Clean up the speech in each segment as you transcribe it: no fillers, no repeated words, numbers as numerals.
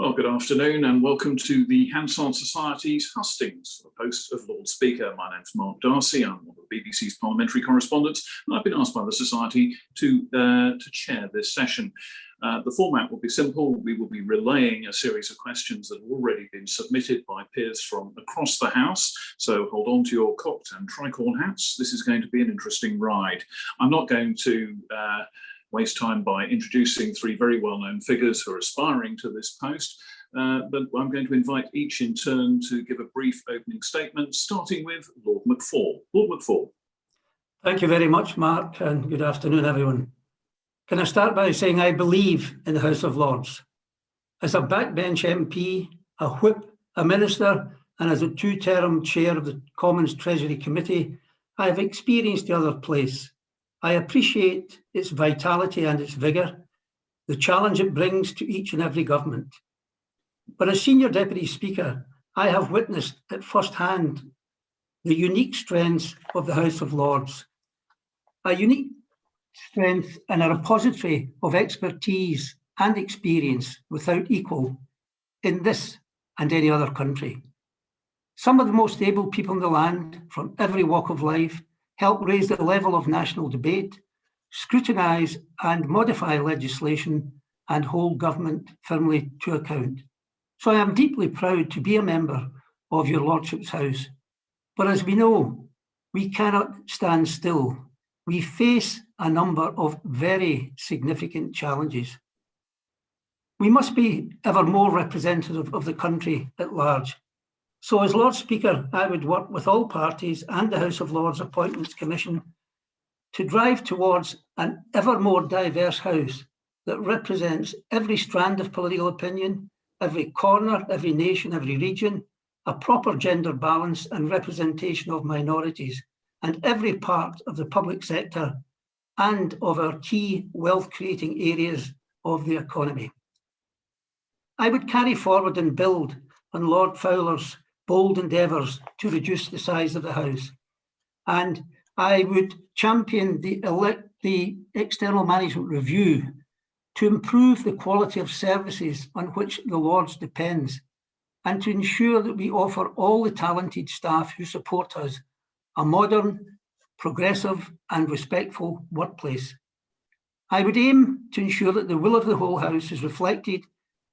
Well, good afternoon and welcome to the Hansard Society's Hustings for the post of Lord Speaker. My name's Mark Darcy. I'm one of the BBC's parliamentary correspondents, and I've been asked by the Society to chair this session. The format will be simple. We will be relaying a series of questions that have already been submitted by peers from across the House. So hold on to your cocked and tricorn hats. This is going to be an interesting ride. I'm not going to waste time by introducing three very well-known figures who are aspiring to this post, but I'm going to invite each in turn to give a brief opening statement, starting with Lord McFall. Lord McFall. Thank you very much, Mark, and good afternoon, everyone. Can I start by saying I believe in the House of Lords. As a backbench MP, a whip, a minister, and as a two-term chair of the Commons Treasury Committee, I have experienced the other place. I appreciate its vitality and its vigour, the challenge it brings to each and every government. But as Senior Deputy Speaker, I have witnessed at first hand the unique strengths of the House of Lords, a unique strength and a repository of expertise and experience without equal in this and any other country. Some of the most able people in the land from every walk of life help raise the level of national debate, scrutinise and modify legislation, and hold government firmly to account. So I am deeply proud to be a member of your Lordship's House. But as we know, we cannot stand still. We face a number of very significant challenges. We must be ever more representative of the country at large. So as Lord Speaker, I would work with all parties and the House of Lords Appointments Commission to drive towards an ever more diverse House that represents every strand of political opinion, every corner, every nation, every region, a proper gender balance and representation of minorities, and every part of the public sector and of our key wealth-creating areas of the economy. I would carry forward and build on Lord Fowler's bold endeavours to reduce the size of the House. And I would champion the external management review to improve the quality of services on which the Lords depends and to ensure that we offer all the talented staff who support us a modern, progressive and respectful workplace. I would aim to ensure that the will of the whole House is reflected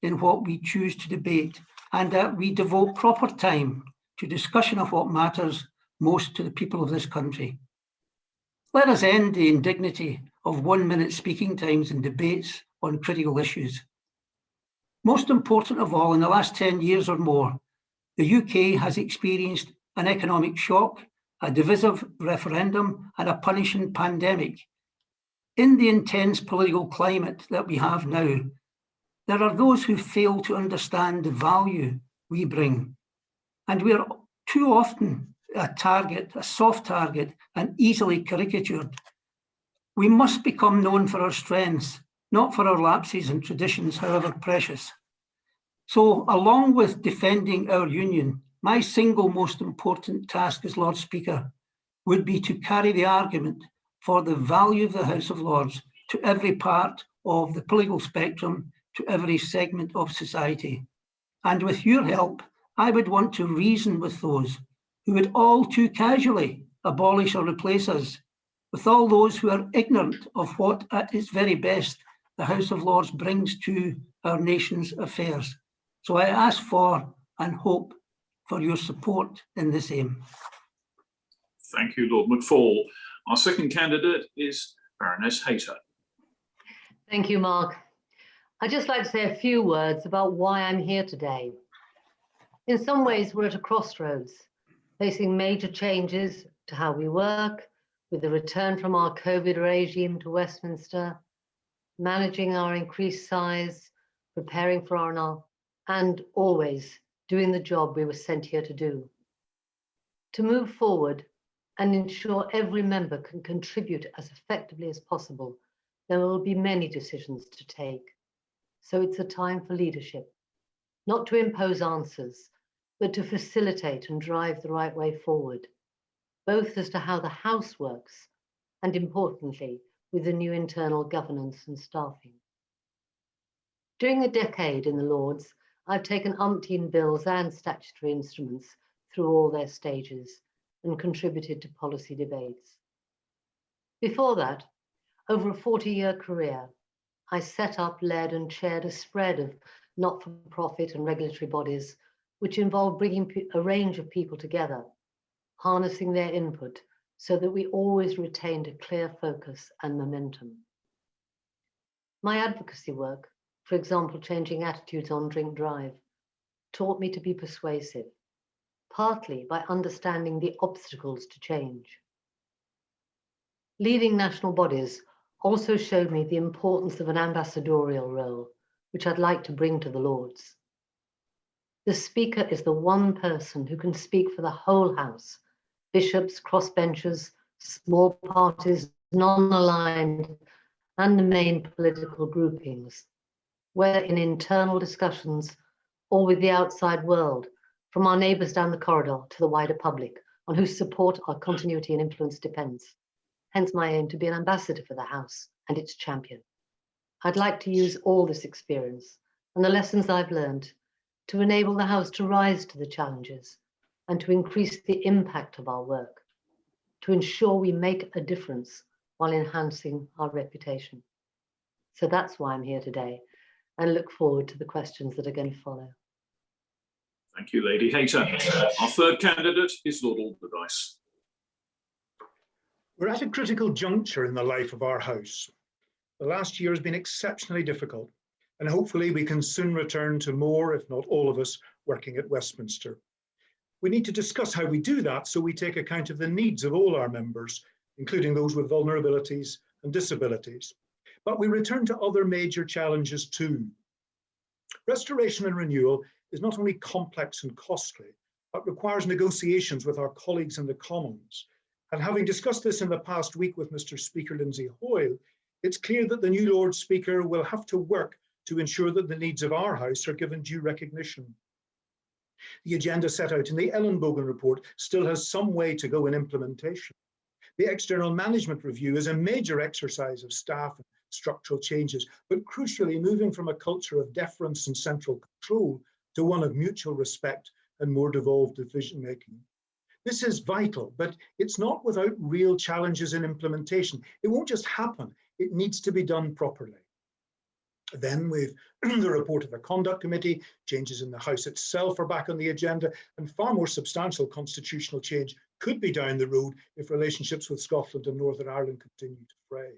in what we choose to debate and that we devote proper time to discussion of what matters most to the people of this country. Let us end the indignity of 1 minute speaking times in debates on critical issues. Most important of all, in the last 10 years or more, the UK has experienced an economic shock, a divisive referendum, and a punishing pandemic. In the intense political climate that we have now, there are those who fail to understand the value we bring. And we are too often a target, a soft target, and easily caricatured. We must become known for our strengths, not for our lapses and traditions, however precious. So, along with defending our union, my single most important task as Lord Speaker would be to carry the argument for the value of the House of Lords to every part of the political spectrum, to every segment of society. And with your help, I would want to reason with those who would all too casually abolish or replace us, with all those who are ignorant of what at its very best the House of Lords brings to our nation's affairs. So I ask for and hope for your support in this aim. Thank you, Lord McFall. Our second candidate is Baroness Hayter. Thank you, Mark. I'd just like to say a few words about why I'm here today. In some ways, we're at a crossroads, facing major changes to how we work, with the return from our COVID regime to Westminster, managing our increased size, preparing for our and always doing the job we were sent here to do. To move forward and ensure every member can contribute as effectively as possible, there will be many decisions to take. So it's a time for leadership, not to impose answers, but to facilitate and drive the right way forward, both as to how the House works and, importantly, with the new internal governance and staffing. During a decade in the Lords, I've taken umpteen bills and statutory instruments through all their stages and contributed to policy debates. Before that, over a 40-year career, I set up, led and chaired a spread of not-for-profit and regulatory bodies which involved bringing a range of people together, harnessing their input so that we always retained a clear focus and momentum. My advocacy work, for example, changing attitudes on drink drive, taught me to be persuasive, partly by understanding the obstacles to change. Leading national bodies also showed me the importance of an ambassadorial role, which I'd like to bring to the Lords. The Speaker is the one person who can speak for the whole House, bishops, crossbenchers, small parties, non-aligned, and the main political groupings, whether in internal discussions or with the outside world, from our neighbours down the corridor to the wider public, on whose support our continuity and influence depends. Hence my aim to be an ambassador for the House and its champion. I'd like to use all this experience and the lessons I've learned to enable the House to rise to the challenges and to increase the impact of our work, to ensure we make a difference while enhancing our reputation. So that's why I'm here today, and look forward to the questions that are going to follow. Thank you, Lady Hayter. Our third candidate is Lord Alderdice. We're at a critical juncture in the life of our House. The last year has been exceptionally difficult, and hopefully we can soon return to more, if not all of us, working at Westminster. We need to discuss how we do that so we take account of the needs of all our members, including those with vulnerabilities and disabilities. But we return to other major challenges too. Restoration and renewal is not only complex and costly, but requires negotiations with our colleagues in the Commons. And having discussed this in the past week with Mr. Speaker Lindsay Hoyle, it's clear that the new Lord Speaker will have to work to ensure that the needs of our House are given due recognition. The agenda set out in the Ellenbogen report still has some way to go in implementation. The external management review is a major exercise of staff and structural changes, but crucially moving from a culture of deference and central control to one of mutual respect and more devolved decision-making. This is vital, but it's not without real challenges in implementation. It won't just happen, it needs to be done properly. Then we've the report of the Conduct Committee, changes in the House itself are back on the agenda, and far more substantial constitutional change could be down the road if relationships with Scotland and Northern Ireland continue to fray.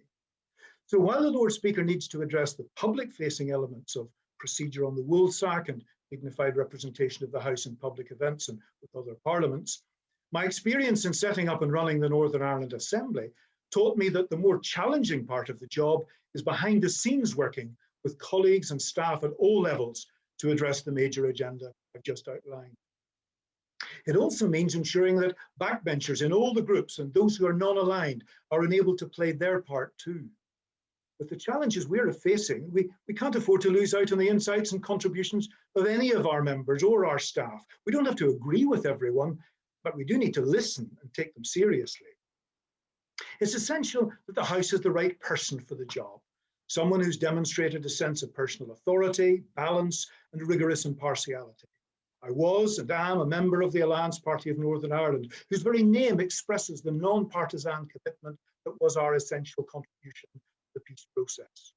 So while the Lord Speaker needs to address the public-facing elements of procedure on the woolsack and dignified representation of the House in public events and with other parliaments, my experience in setting up and running the Northern Ireland Assembly taught me that the more challenging part of the job is behind the scenes working with colleagues and staff at all levels to address the major agenda I've just outlined. It also means ensuring that backbenchers in all the groups and those who are non-aligned are enabled to play their part too. With the challenges we're facing, we can't afford to lose out on the insights and contributions of any of our members or our staff. We don't have to agree with everyone, but we do need to listen and take them seriously. It's essential that the House is the right person for the job, someone who's demonstrated a sense of personal authority, balance, and rigorous impartiality. I was and am a member of the Alliance Party of Northern Ireland, whose very name expresses the non-partisan commitment that was our essential contribution to the peace process.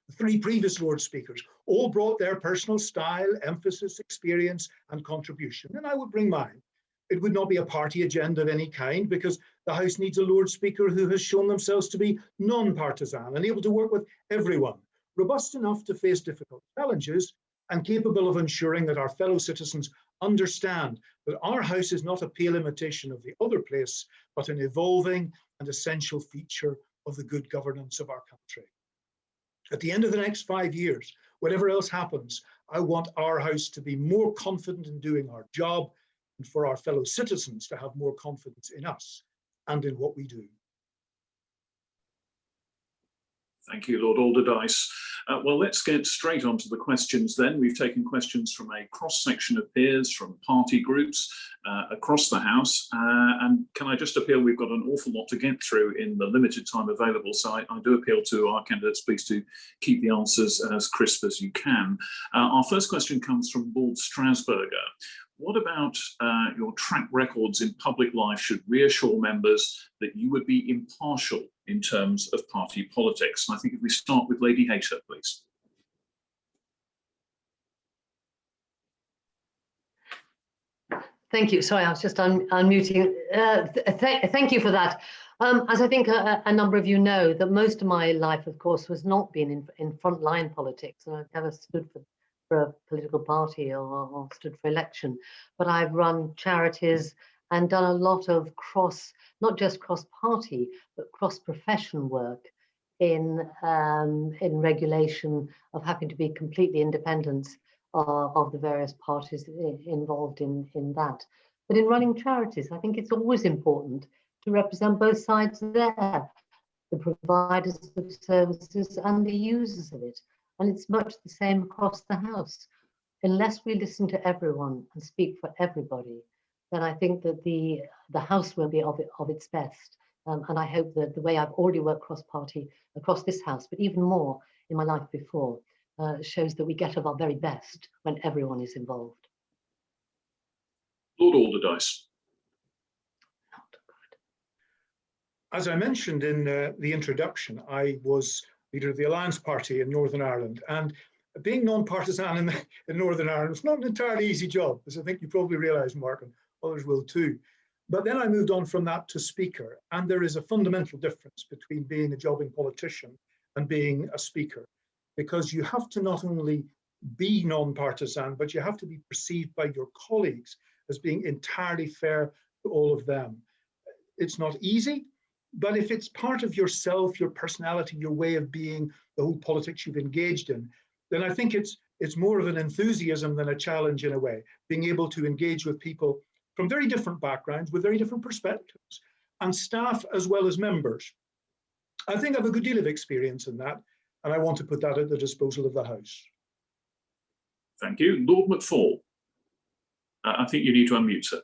The three previous Lord Speakers all brought their personal style, emphasis, experience, and contribution, and I would bring mine. It would not be a party agenda of any kind because the House needs a Lord Speaker who has shown themselves to be non-partisan and able to work with everyone, robust enough to face difficult challenges and capable of ensuring that our fellow citizens understand that our House is not a pale imitation of the other place, but an evolving and essential feature of the good governance of our country. At the end of the next 5 years, whatever else happens, I want our House to be more confident in doing our job and for our fellow citizens to have more confidence in us and in what we do. Thank you, Lord Alderdice. Well, let's get straight onto the questions then. We've taken questions from a cross-section of peers, from party groups across the House. And can I just appeal, we've got an awful lot to get through in the limited time available. So I do appeal to our candidates, please, to keep the answers as crisp as you can. Our first question comes from Lord Strasburger. What about your track records in public life should reassure members that you would be impartial in terms of party politics? And I think if we start with Lady Hayter, please. Thank you. Sorry, I was just unmuting. Thank you for that. As I think a number of you know, that most of my life, of course, was not being in frontline politics. And I've never stood for a political party or stood for election. But I've run charities and done a lot of not just cross-party, but cross-profession work in regulation of having to be completely independent of the various parties involved in that. But in running charities, I think it's always important to represent both sides there, the providers of services and the users of it. And it's much the same across the House. Unless we listen to everyone and speak for everybody, then I think that the House won't be of its best. And I hope that the way I've already worked cross-party across this House, but even more in my life before, shows that we get of our very best when everyone is involved. Lord Alderdice. As I mentioned in the introduction, I was leader of the Alliance Party in Northern Ireland, and being non-partisan in Northern Ireland was not an entirely easy job, as I think you probably realise, Mark, and others will too. But then I moved on from that to Speaker, and there is a fundamental difference between being a jobbing politician and being a Speaker, because you have to not only be non-partisan, but you have to be perceived by your colleagues as being entirely fair to all of them. It's not easy, but if it's part of yourself, your personality, your way of being, the whole politics you've engaged in, then I think it's more of an enthusiasm than a challenge in a way, being able to engage with people from very different backgrounds, with very different perspectives, and staff as well as members. I think I have a good deal of experience in that, and I want to put that at the disposal of the House. Thank you. Lord McFall. I think you need to unmute, sir.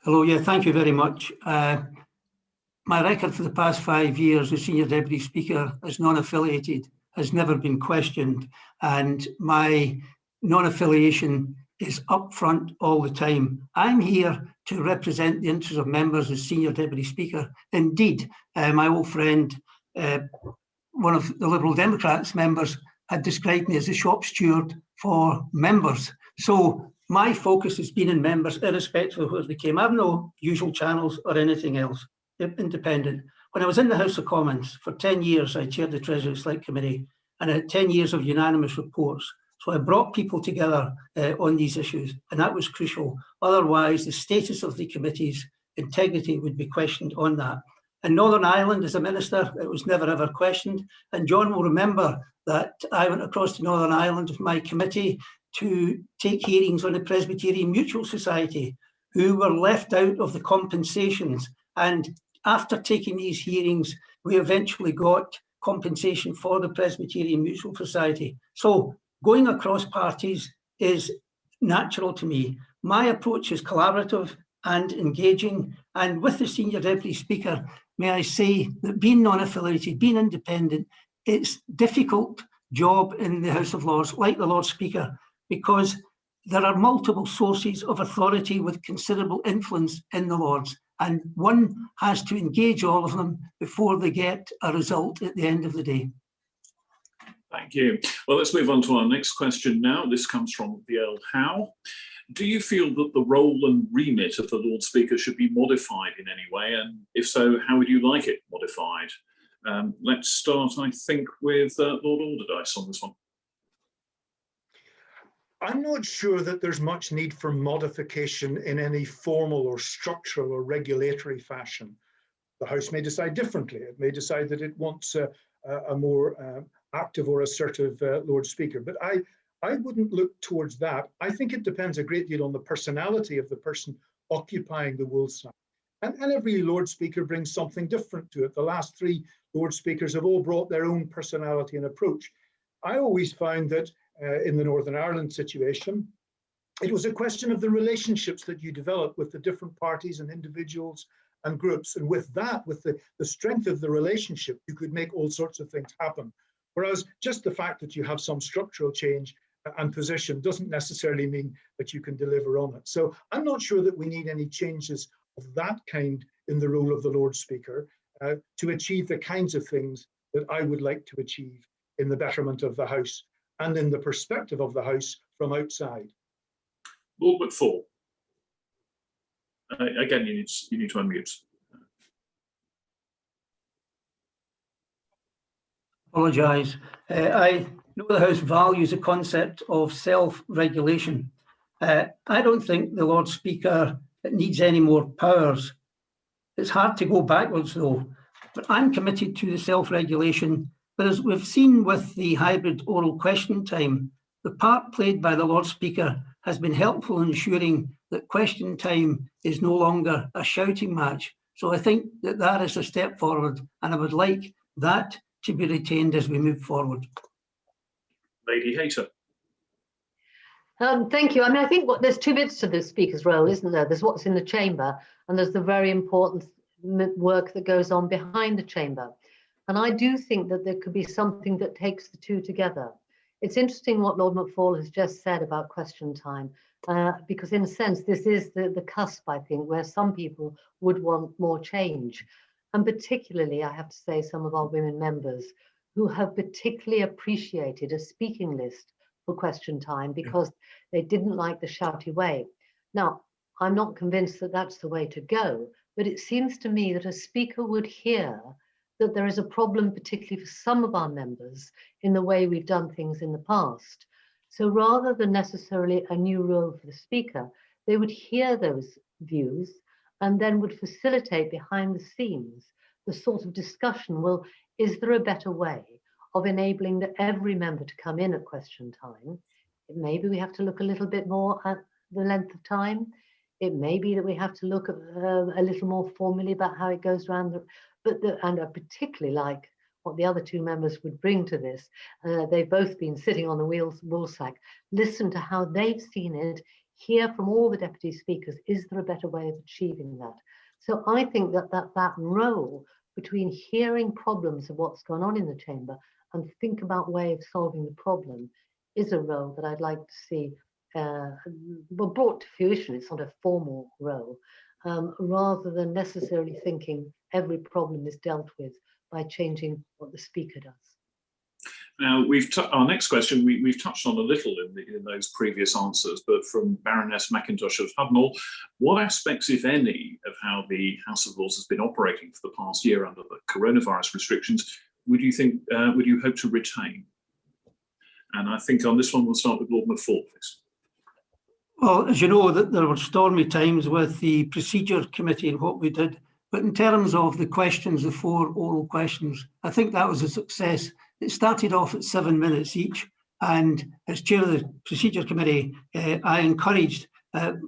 Hello, yeah, thank you very much. My record for the past 5 years as Senior Deputy Speaker as non-affiliated has never been questioned, and my non-affiliation is up front all the time. I'm here to represent the interests of members as Senior Deputy Speaker. Indeed, my old friend, one of the Liberal Democrats members, had described me as a shop steward for members. So my focus has been in members, irrespective of where they came. I have no usual channels or anything else, independent. When I was in the House of Commons, for 10 years, I chaired the Treasury Select Committee, and I had 10 years of unanimous reports. So I brought people together on these issues, and that was crucial. Otherwise, the status of the committee's integrity would be questioned on that. In Northern Ireland, as a minister, it was never ever questioned. And John will remember that I went across to Northern Ireland with my committee to take hearings on the Presbyterian Mutual Society, who were left out of the compensations. And after taking these hearings, we eventually got compensation for the Presbyterian Mutual Society. So going across parties is natural to me. My approach is collaborative and engaging. And with the Senior Deputy Speaker, may I say that being non-affiliated, being independent, it's a difficult job in the House of Lords, like the Lord Speaker, because there are multiple sources of authority with considerable influence in the Lords, and one has to engage all of them before they get a result at the end of the day. Thank you. Well, let's move on to our next question now. This comes from the Earl Howe. Do you feel that the role and remit of the Lord Speaker should be modified in any way? And if so, how would you like it modified? Let's start, I think, with Lord Alderdice on this one. I'm not sure that there's much need for modification in any formal or structural or regulatory fashion. The House may decide differently. It may decide that it wants a more active or assertive Lord Speaker, but I wouldn't look towards that. I think it depends a great deal on the personality of the person occupying the woolsack. And every Lord Speaker brings something different to it. The last three Lord Speakers have all brought their own personality and approach. I always found that in the Northern Ireland situation, it was a question of the relationships that you develop with the different parties and individuals and groups. And with that, with the strength of the relationship, you could make all sorts of things happen. Whereas just the fact that you have some structural change and position doesn't necessarily mean that you can deliver on it. So I'm not sure that we need any changes of that kind in the role of the Lord Speaker to achieve the kinds of things that I would like to achieve in the betterment of the House and in the perspective of the House from outside. Lord McFall. Again, you need to unmute. Apologise. I know the House values the concept of self-regulation. I don't think the Lord Speaker needs any more powers. It's hard to go backwards though, but I'm committed to the self-regulation. But as we've seen with the hybrid oral question time, the part played by the Lord Speaker has been helpful in ensuring that question time is no longer a shouting match. So I think that that is a step forward, and I would like that to be retained as we move forward. Lady Hayter. Thank you. I mean, I think there's two bits to the Speaker's role, isn't there? There's what's in the chamber, and there's the very important work that goes on behind the chamber. And I do think that there could be something that takes the two together. It's interesting what Lord McFall has just said about question time, because in a sense, this is the cusp, I think, where some people would want more change. And particularly, I have to say, some of our women members who have particularly appreciated a speaking list for question time because they didn't like the shouty way. Now, I'm not convinced that that's the way to go, but it seems to me that a speaker would hear that there is a problem, particularly for some of our members, in the way we've done things in the past. So rather than necessarily a new role for the speaker, they would hear those views and then would facilitate behind the scenes the sort of discussion, well, is there a better way of enabling every member to come in at question time? Maybe we have to look a little bit more at the length of time. It may be that we have to look at a little more formally about how it goes around. And I particularly like what the other two members would bring to this. They've both been sitting on the woolsack. Listen to how they've seen it. Hear from all the deputy speakers. Is there a better way of achieving that? So I think that role between hearing problems of what's going on in the chamber and think about way of solving the problem is a role that I'd like to see brought to fruition. It's not a formal role, rather than necessarily thinking every problem is dealt with by changing what the speaker does. Now, our next question, we've touched on a little in those previous answers, but from Baroness McIntosh of Hudnall, what aspects, if any, of how the House of Lords has been operating for the past year under the coronavirus restrictions would you hope to retain? And I think on this one, we'll start with Lord McFall, please. Well, as you know, that there were stormy times with the procedure committee and what we did. But in terms of the questions, the 4 oral questions, I think that was a success. It started off at 7 minutes each. And as chair of the procedure committee, I encouraged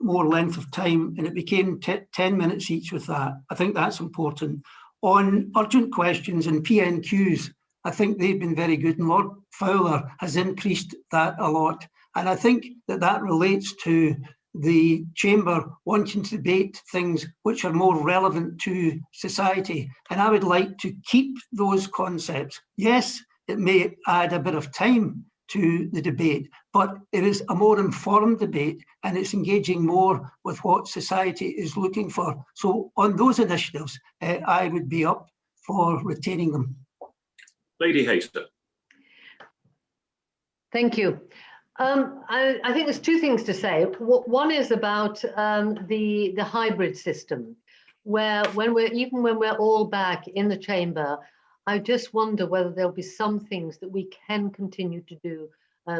more length of time, and it became 10 minutes each with that. I think that's important. On urgent questions and PNQs, I think they've been very good, and Lord Fowler has increased that a lot. And I think that relates to the chamber wanting to debate things which are more relevant to society. And I would like to keep those concepts. Yes, it may add a bit of time to the debate, but it is a more informed debate, and it's engaging more with what society is looking for. So on those initiatives, I would be up for retaining them. Lady Hayter. Thank you. I think there's 2 things to say. One is about the hybrid system, where when we're all back in the chamber, I just wonder whether there'll be some things that we can continue to do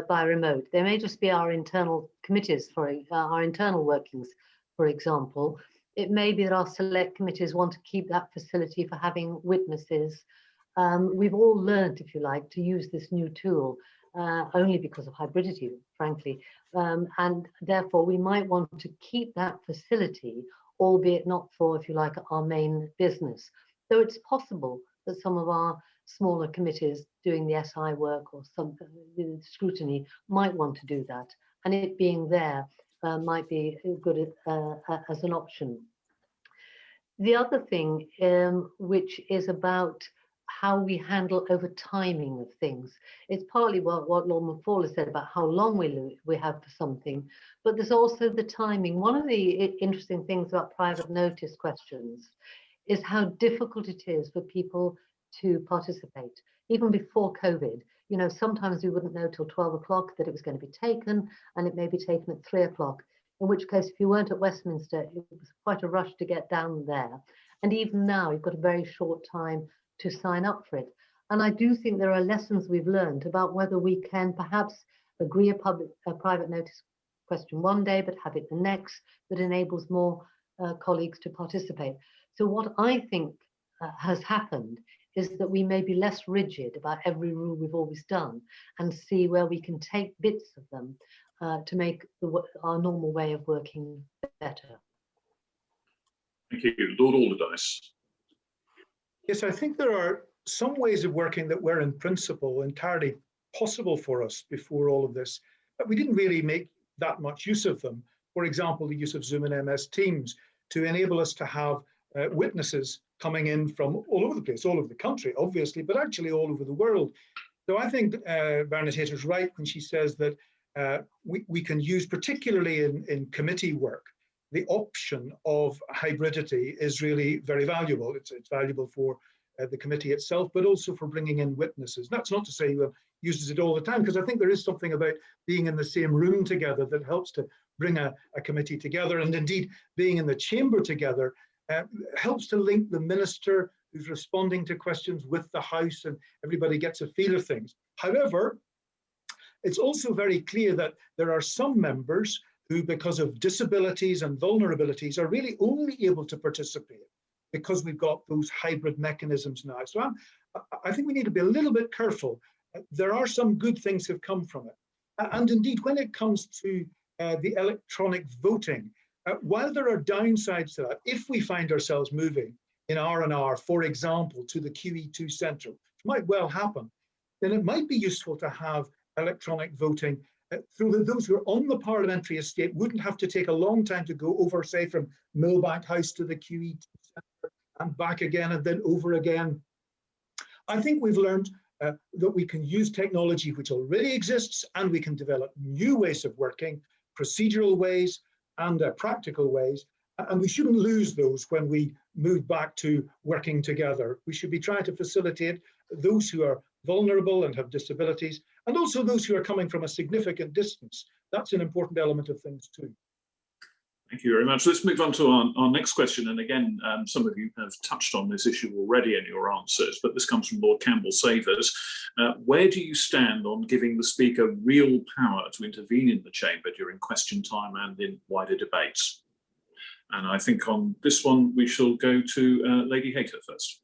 by remote. There may just be our internal committees, for our internal workings, for example. It may be that our select committees want to keep that facility for having witnesses. We've all learned, if you like, to use this new tool only because of hybridity, frankly. And therefore, we might want to keep that facility albeit not for, if you like, our main business. Though it's possible that some of our smaller committees doing the SI work or some scrutiny might want to do that, and it being there might be good as an option. The other thing, which is about how we handle over timing of things. It's partly what Lord McFall said about how long we have for something, but there's also the timing. One of the interesting things about private notice questions is how difficult it is for people to participate. Even before COVID, you know, sometimes we wouldn't know till 12 o'clock that it was going to be taken, and it may be taken at 3 o'clock. In which case, if you weren't at Westminster, it was quite a rush to get down there. And even now, you've got a very short time to sign up for it. And I do think there are lessons we've learned about whether we can perhaps agree a private notice question one day, but have it the next, that enables more colleagues to participate. So what I think has happened is that we may be less rigid about every rule we've always done and see where we can take bits of them to make our normal way of working better. Thank you. Lord Allardyce. Yes, I think there are some ways of working that were in principle entirely possible for us before all of this, but we didn't really make that much use of them. For example, the use of Zoom and MS Teams to enable us to have witnesses coming in from all over the place, all over the country, obviously, but actually all over the world. So I think Baroness Hayter's right when she says that we can use, particularly in committee work, the option of hybridity is really very valuable. It's valuable for the committee itself, but also for bringing in witnesses. That's not to say one uses it all the time, because I think there is something about being in the same room together that helps to bring a committee together, and indeed being in the chamber together helps to link the minister who's responding to questions with the House, and everybody gets a feel of things. However, it's also very clear that there are some members who, because of disabilities and vulnerabilities, are really only able to participate because we've got those hybrid mechanisms now. So I think we need to be a little bit careful. There are some good things that have come from it. And indeed, when it comes to the electronic voting, while there are downsides to that, if we find ourselves moving in R&R, for example, to the QE2 centre, which might well happen, then it might be useful to have electronic voting so that those who are on the parliamentary estate wouldn't have to take a long time to go over, say, from Millbank House to the QE2 centre and back again and then over again. I think we've learned that we can use technology which already exists, and we can develop new ways of working, procedural ways and practical ways, and we shouldn't lose those when we move back to working together. We should be trying to facilitate those who are vulnerable and have disabilities, and also those who are coming from a significant distance. That's an important element of things too. Thank you very much. Let's move on to our next question. And again, some of you have touched on this issue already in your answers, but this comes from Lord Campbell Savers. Where do you stand on giving the Speaker real power to intervene in the chamber during question time and in wider debates? And I think on this one, we shall go to Lady Hayter first.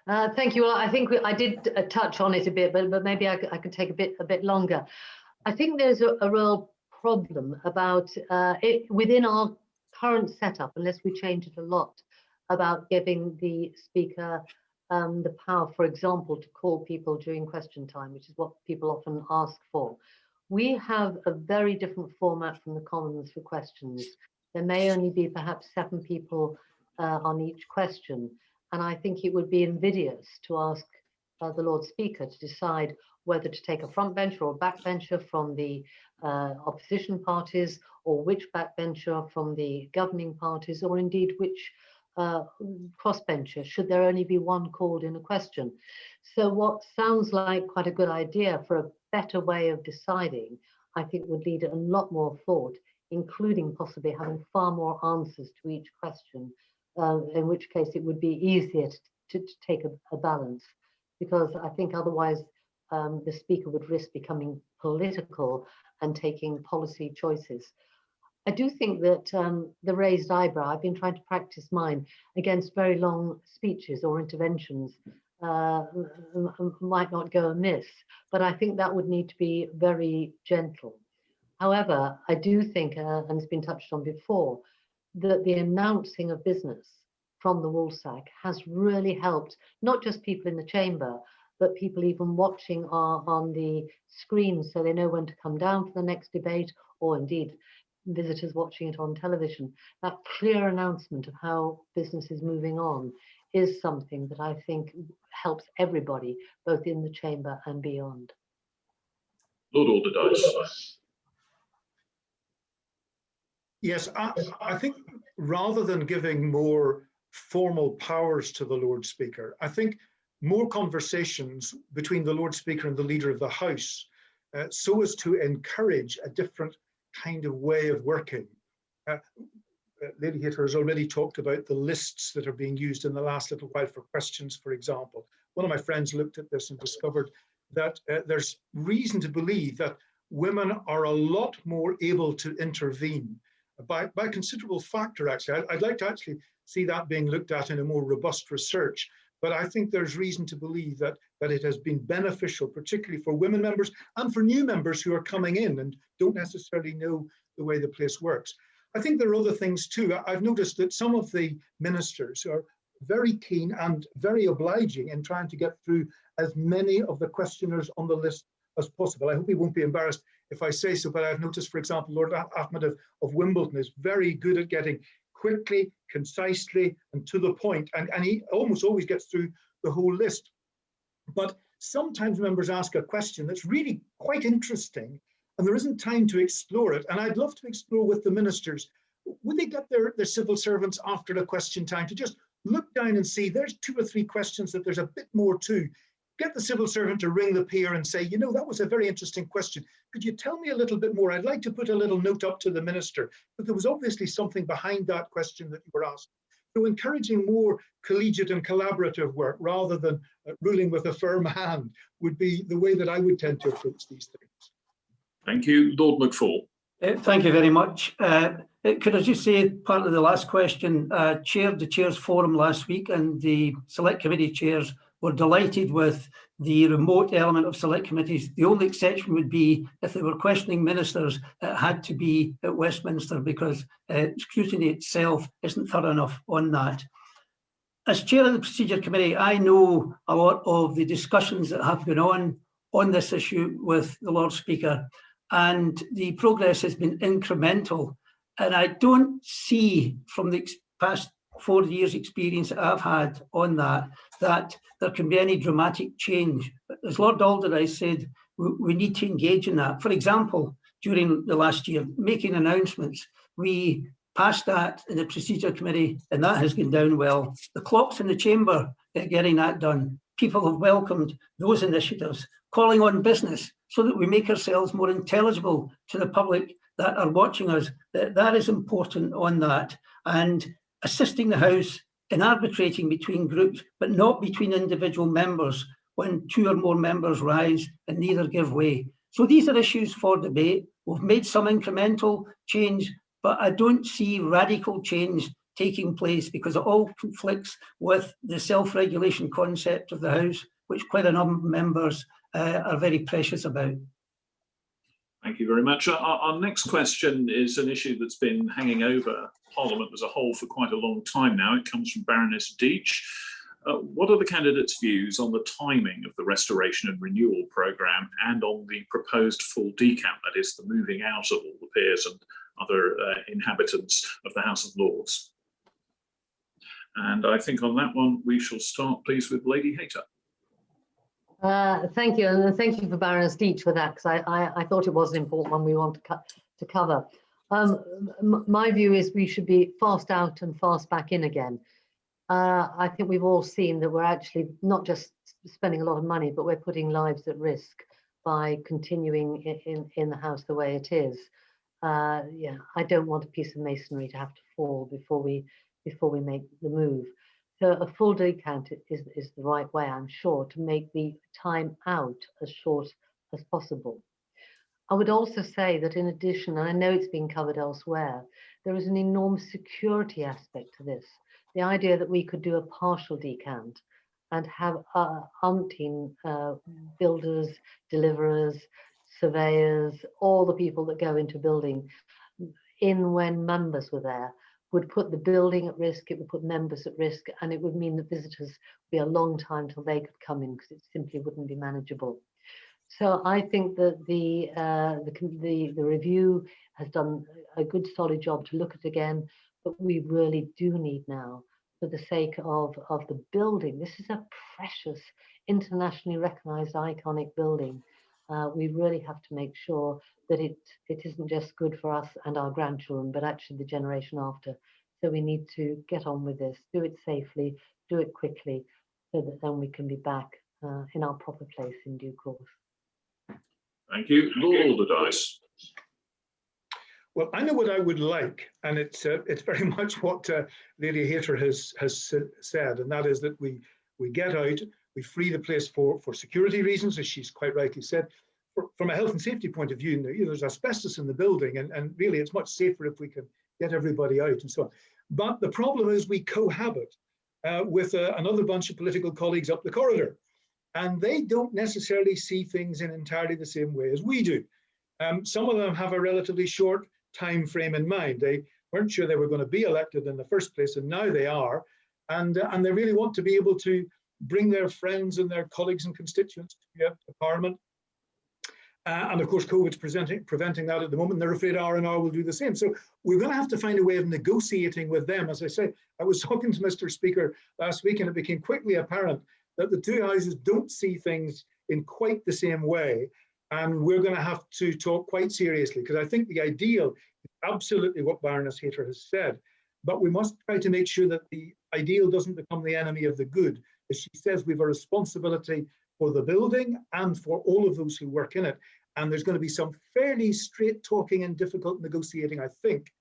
Thank you. Well, I think I did touch on it a bit, but maybe I could take a bit longer. I think there's a real problem about it within our current setup, unless we change it a lot, about giving the Speaker the power, for example, to call people during question time, which is what people often ask for. We have a very different format from the Commons for questions. There may only be perhaps 7 people on each question. And I think it would be invidious to ask the Lord Speaker to decide whether to take a frontbencher or backbencher from the opposition parties, or which backbencher from the governing parties, or indeed which crossbencher, should there only be one called in a question. So what sounds like quite a good idea for a better way of deciding, I think would lead a lot more thought, including possibly having far more answers to each question. In which case it would be easier to take a balance, because I think otherwise the Speaker would risk becoming political and taking policy choices. I do think that the raised eyebrow, I've been trying to practice mine against very long speeches or interventions, might not go amiss, but I think that would need to be very gentle. However, I do think, and it's been touched on before, that the announcing of business from the Woolsack has really helped, not just people in the chamber, but people even watching on the screens, so they know when to come down for the next debate, or indeed visitors watching it on television. That clear announcement of how business is moving on is something that I think helps everybody, both in the chamber and beyond. Lord Alderdice. Yes, I think rather than giving more formal powers to the Lord Speaker, I think more conversations between the Lord Speaker and the Leader of the House, so as to encourage a different kind of way of working. Lady Hayter has already talked about the lists that are being used in the last little while for questions, for example. One of my friends looked at this and discovered that there's reason to believe that women are a lot more able to intervene by a considerable factor, actually. I'd like to actually see that being looked at in a more robust research, but I think there's reason to believe that it has been beneficial, particularly for women members and for new members who are coming in and don't necessarily know the way the place works. I think there are other things too. I've noticed that some of the ministers are very keen and very obliging in trying to get through as many of the questioners on the list as possible. I hope he won't be embarrassed if I say so, but I've noticed, for example, Lord Ahmed of Wimbledon is very good at getting quickly, concisely, and to the point, and he almost always gets through the whole list. But sometimes members ask a question that's really quite interesting, and there isn't time to explore it, and I'd love to explore with the ministers. Would they get their civil servants after the question time to just look down and see there's 2 or 3 questions that there's a bit more to? Get the civil servant to ring the peer and say, you know, that was a very interesting question. Could you tell me a little bit more? I'd like to put a little note up to the minister, but there was obviously something behind that question that you were asked. So encouraging more collegiate and collaborative work rather than ruling with a firm hand would be the way that I would tend to approach these things. Thank you. Lord McFall. Thank you very much. Could I just say, part of the last question, chaired the Chairs Forum last week, and the Select Committee chairs were delighted with the remote element of select committees. The only exception would be if they were questioning ministers, it had to be at Westminster, because scrutiny itself isn't thorough enough on that. As chair of the Procedure Committee, I know a lot of the discussions that have gone on this issue with the Lord Speaker, and the progress has been incremental. And I don't see, from the past 4 years' experience that I've had on that there can be any dramatic change. But as Lord Alderdice said, we need to engage in that. For example, during the last year, making announcements, we passed that in the Procedure Committee, and that has gone down well. The clocks in the chamber are getting that done. People have welcomed those initiatives, calling on business so that we make ourselves more intelligible to the public that are watching us. That is important on that. And assisting the House in arbitrating between groups, but not between individual members when 2 or more members rise and neither give way. So these are issues for debate. We've made some incremental change, but I don't see radical change taking place, because it all conflicts with the self-regulation concept of the House, which quite a number of members are very precious about. Thank you very much. Our next question is an issue that's been hanging over Parliament as a whole for quite a long time now. It comes from Baroness Deach. What are the candidates' views on the timing of the restoration and renewal programme and on the proposed full decant, that is, the moving out of all the peers and other inhabitants of the House of Lords? And I think on that one, we shall start, please, with Lady Hayter. Thank you, and thank you for Baroness Deach for that, because I thought it was an important one we want to cover. My view is we should be fast out and fast back in again. I think we've all seen that we're actually not just spending a lot of money, but we're putting lives at risk by continuing in the House the way it is. Yeah, I don't want a piece of masonry to have to fall before we make the move. So a full decant is the right way, I'm sure, to make the time out as short as possible. I would also say that in addition, and I know it's been covered elsewhere, there is an enormous security aspect to this. The idea that we could do a partial decant and have umpteen builders, deliverers, surveyors, all the people that go into building in when members were there, would put the building at risk, it would put members at risk, and it would mean that visitors would be a long time till they could come in because it simply wouldn't be manageable. So I think that the review has done a good solid job to look at again, but we really do need now, for the sake of the building. This is a precious, internationally recognized, iconic building. We really have to make sure that it isn't just good for us and our grandchildren, but actually the generation after. So we need to get on with this, do it safely, do it quickly, so that then we can be back in our proper place in due course. Thank you. Lord Alderdice. Well, I know what I would like, and it's very much what Lady Hayter has said, and that is that we get out, we free the place for security reasons, as she's quite rightly said. From a health and safety point of view, there's asbestos in the building, and really it's much safer if we can get everybody out and so on. But the problem is we cohabit with another bunch of political colleagues up the corridor, and they don't necessarily see things in entirely the same way as we do. Some of them have a relatively short time frame in mind. They weren't sure they were going to be elected in the first place, and now they are, and they really want to be able to bring their friends and their colleagues and constituents to Parliament. And of course, COVID's preventing that at the moment. They're afraid R&R will do the same. So we're going to have to find a way of negotiating with them. As I say, I was talking to Mr. Speaker last week, and it became quickly apparent that the two houses don't see things in quite the same way. And we're going to have to talk quite seriously, because I think the ideal is absolutely what Baroness Hayter has said. But we must try to make sure that the ideal doesn't become the enemy of the good. As she says, we have a responsibility for the building and for all of those who work in it. And there's going to be some fairly straight talking and difficult negotiating, I think,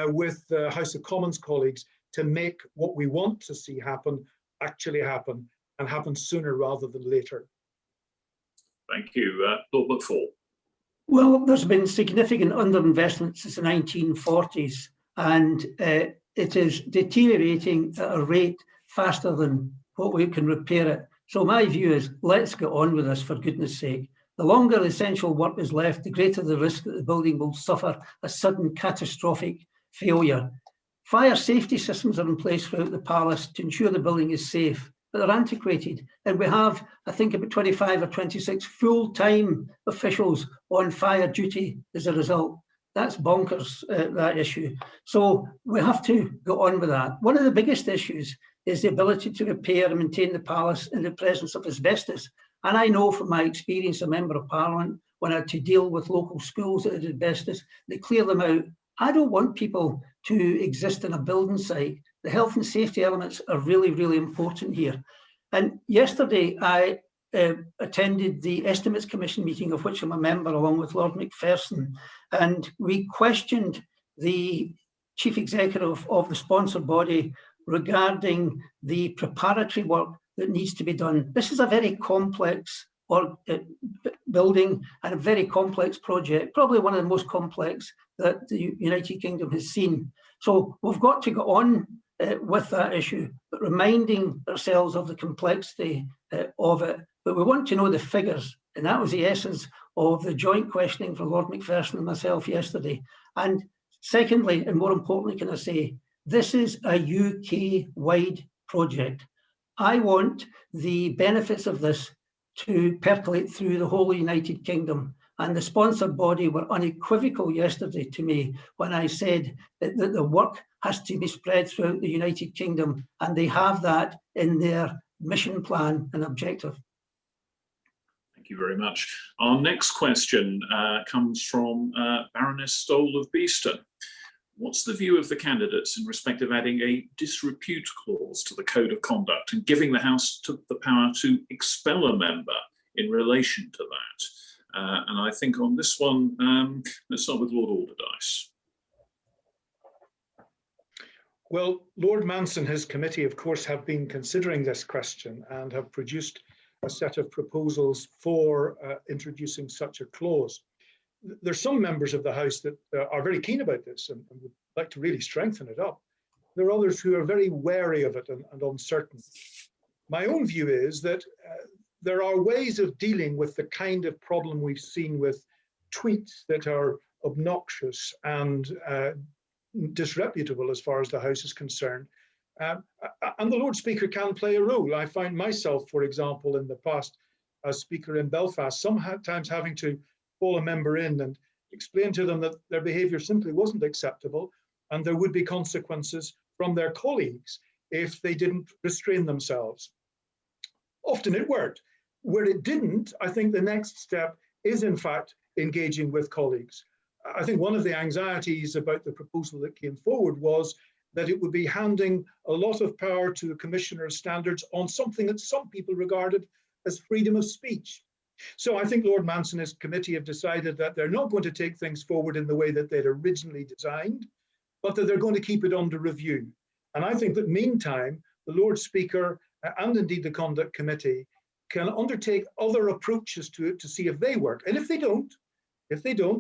with the House of Commons colleagues to make what we want to see happen actually happen, and happen sooner rather than later. Thank you. Lord Buckfall. Well, there's been significant underinvestment since the 1940s, and it is deteriorating at a rate faster than what we can repair it. So my view is, let's get on with this, for goodness sake. The longer essential work is left, the greater the risk that the building will suffer a sudden catastrophic failure. Fire safety systems are in place throughout the palace to ensure the building is safe, but they're antiquated. And we have, I think, about 25 or 26 full-time officials on fire duty as a result. That's bonkers, that issue. So we have to go on with that. One of the biggest issues is the ability to repair and maintain the palace in the presence of asbestos. And I know from my experience as a Member of Parliament, when I had to deal with local schools that had asbestos, they clear them out. I don't want people to exist in a building site. The health and safety elements are really, really important here. And yesterday I attended the Estimates Commission meeting, of which I'm a member, along with Lord Macpherson, and we questioned the Chief Executive of the sponsor body regarding the preparatory work that needs to be done. This is a very complex building and a very complex project, probably one of the most complex that the United Kingdom has seen. So we've got to go on with that issue, but reminding ourselves of the complexity of it. But we want to know the figures, and that was the essence of the joint questioning for Lord Macpherson and myself yesterday. And secondly, and more importantly, can I say, this is a UK-wide project. I want the benefits of this to percolate through the whole United Kingdom. And the sponsor body were unequivocal yesterday to me when I said that the work has to be spread throughout the United Kingdom, and they have that in their mission plan and objective. Thank you very much. Our next question comes from Baroness Stoll of Beeston. What's the view of the candidates in respect of adding a disrepute clause to the Code of Conduct and giving the House the power to expel a member in relation to that? And I think on this one, let's start with Lord Alderdice. Well, Lord Manson and his committee, of course, have been considering this question and have produced a set of proposals for introducing such a clause. There's some members of the House that are very keen about this and would like to really strengthen it up. There are others who are very wary of it and uncertain. My own view is that there are ways of dealing with the kind of problem we've seen with tweets that are obnoxious and disreputable as far as the House is concerned. And the Lord Speaker can play a role. I find myself, for example, in the past, as Speaker in Belfast, sometimes having to call a member in and explain to them that their behaviour simply wasn't acceptable and there would be consequences from their colleagues if they didn't restrain themselves. Often it worked. Where it didn't, I think the next step is in fact engaging with colleagues. I think one of the anxieties about the proposal that came forward was that it would be handing a lot of power to the Commissioner of Standards on something that some people regarded as freedom of speech. So I think Lord Manson and his committee have decided that they're not going to take things forward in the way that they'd originally designed, but that they're going to keep it under review. And I think that meantime, the Lord Speaker and indeed the Conduct Committee can undertake other approaches to it to see if they work. And if they don't,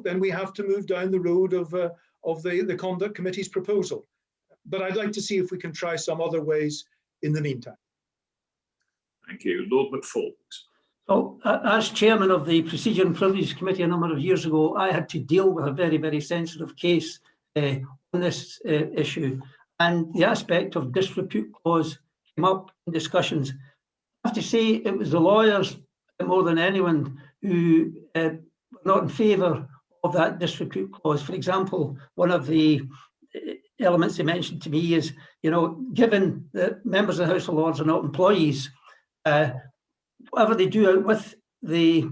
then we have to move down the road of the Conduct Committee's proposal. But I'd like to see if we can try some other ways in the meantime. Thank you. Lord McFall. So, as chairman of the Procedure and Privileges Committee a number of years ago, I had to deal with a very, very sensitive case on this issue. And the aspect of disrepute clause came up in discussions. I have to say it was the lawyers more than anyone who were not in favour of that disrepute clause. For example, one of the elements they mentioned to me is, given that members of the House of Lords are not employees, whatever they do out with the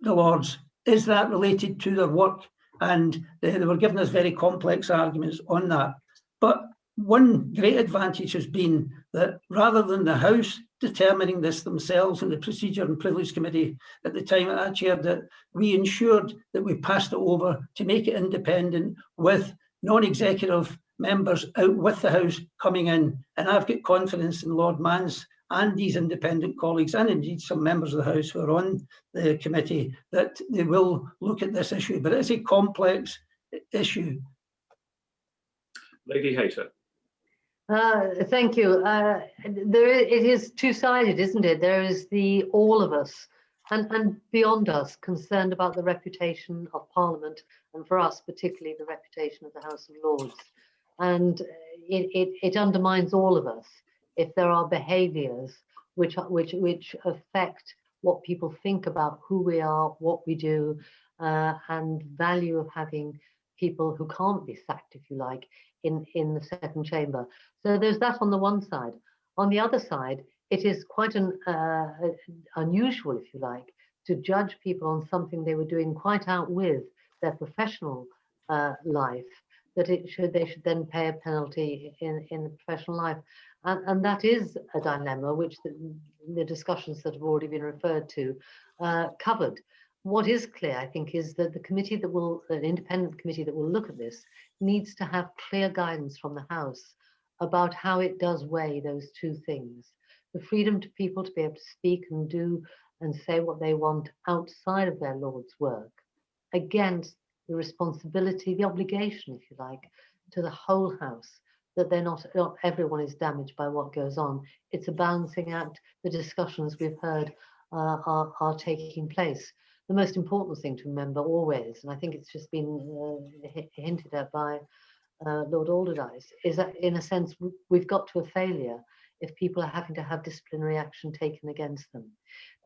Lords, is that related to their work? And they were giving us very complex arguments on that. But one great advantage has been that rather than the House determining this themselves in the Procedure and Privilege Committee at the time that I chaired it, we ensured that we passed it over to make it independent with non-executive members out with the House coming in. And I've got confidence in Lord Mans and these independent colleagues, and indeed some members of the House who are on the committee, that they will look at this issue. But it's a complex issue. Lady Hayter. Thank you. It is two-sided, isn't it? There is the all of us and beyond us concerned about the reputation of Parliament, and for us particularly the reputation of the House of Lords. And it undermines all of us if there are behaviours which affect what people think about who we are, what we do, and value of having people who can't be sacked, if you like, in the second chamber. So there's that on the one side. On the other side, it is quite unusual, if you like, to judge people on something they were doing quite out with their professional life, that they should then pay a penalty in the professional life. And that is a dilemma which the discussions that have already been referred to covered. What is clear, I think, is that an independent committee that will look at this needs to have clear guidance from the House about how it does weigh those two things. The freedom to people to be able to speak and do and say what they want outside of their Lord's work, against the responsibility, the obligation, if you like, to the whole House, that not everyone is damaged by what goes on. It's a balancing act. The discussions we've heard are taking place. The most important thing to remember always, and I think it's just been hinted at by Lord Alderdice, is that in a sense we've got to a failure if people are having to have disciplinary action taken against them.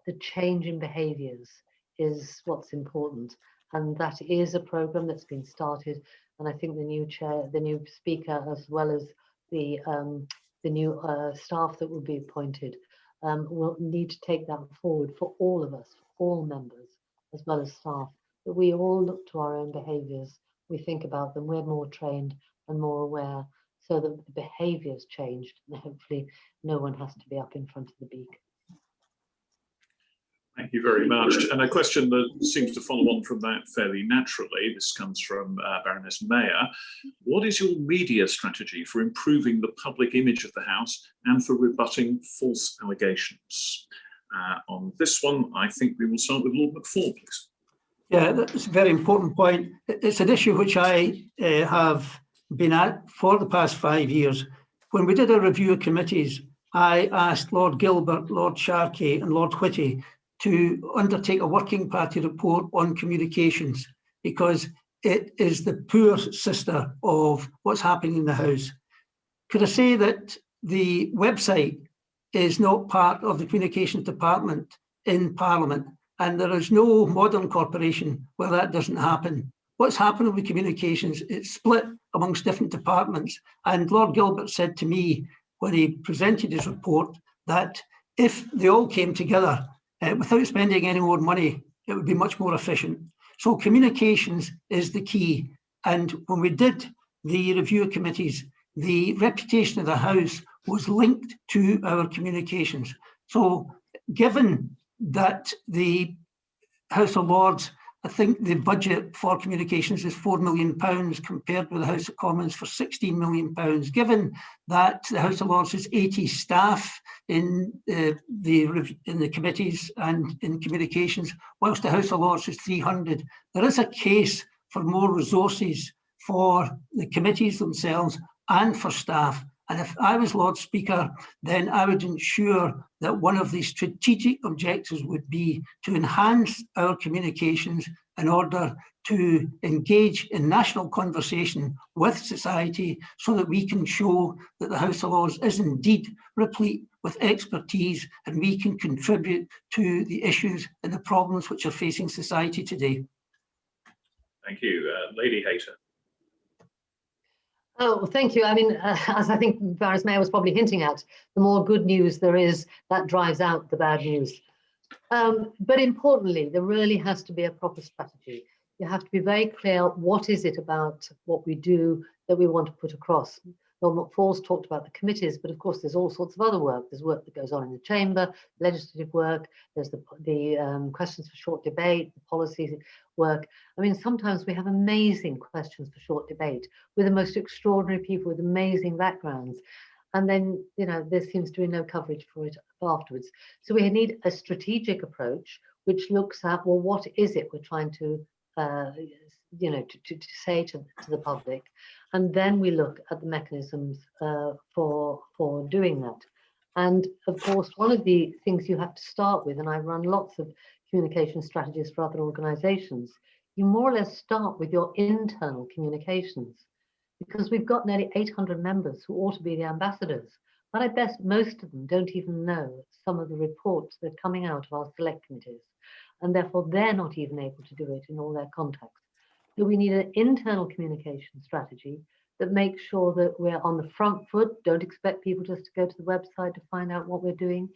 The change in behaviours is what's important, and that is a programme that's been started. And I think the new chair, the new speaker, as well as the new staff that will be appointed, will need to take that forward for all of us, for all members, as well as staff, that we all look to our own behaviours, we think about them, we're more trained and more aware, so that the behaviours changed, and hopefully no one has to be up in front of the beak. Thank you very much. And a question that seems to follow on from that fairly naturally, this comes from Baroness Mayer. What is your media strategy for improving the public image of the House and for rebutting false allegations? On this one, I think we will start with Lord McFall, please. Yeah, that's a very important point. It's an issue which I have been at for the past 5 years. When we did a review of committees, I asked Lord Gilbert, Lord Sharkey and Lord Whitty to undertake a working party report on communications, because it is the poor sister of what's happening in the House. Could I say that the website is not part of the communications department in Parliament, and there is no modern corporation where that doesn't happen. What's happening with communications, it's split amongst different departments. And Lord Gilbert said to me when he presented his report that if they all came together without spending any more money, it would be much more efficient. So communications is the key. And when we did the review committees, the reputation of the House was linked to our communications. So given that the House of Lords, I think the budget for communications is £4 million compared with the House of Commons for £16 million. Given that the House of Lords has 80 staff in the committees and in communications, whilst the House of Lords is 300, there is a case for more resources for the committees themselves and for staff. And if I was Lord Speaker, then I would ensure that one of the strategic objectives would be to enhance our communications in order to engage in national conversation with society so that we can show that the House of Lords is indeed replete with expertise and we can contribute to the issues and the problems which are facing society today. Thank you. Lady Hayter. Oh, thank you. I mean, as I think Baroness Mayer was probably hinting at, the more good news there is, that drives out the bad news. But importantly, there really has to be a proper strategy. You have to be very clear, what is it about what we do that we want to put across? Lord Falls talked about the committees, but of course there's all sorts of other work. There's work that goes on in the chamber, legislative work, there's the questions for short debate, the policy work. I mean, sometimes we have amazing questions for short debate with the most extraordinary people with amazing backgrounds. And then, you know, there seems to be no coverage for it afterwards. So we need a strategic approach which looks at, well, what is it we're trying to you know, to say to the public, and then we look at the mechanisms for doing that. And of course, one of the things you have to start with, and I run lots of communication strategies for other organizations, you more or less start with your internal communications, because we've got nearly 800 members who ought to be the ambassadors. But I bet most of them don't even know some of the reports that are coming out of our select committees, and therefore they're not even able to do it in all their contacts. So we need an internal communication strategy that makes sure that we're on the front foot. Don't expect people just to go to the website to find out what we're doing.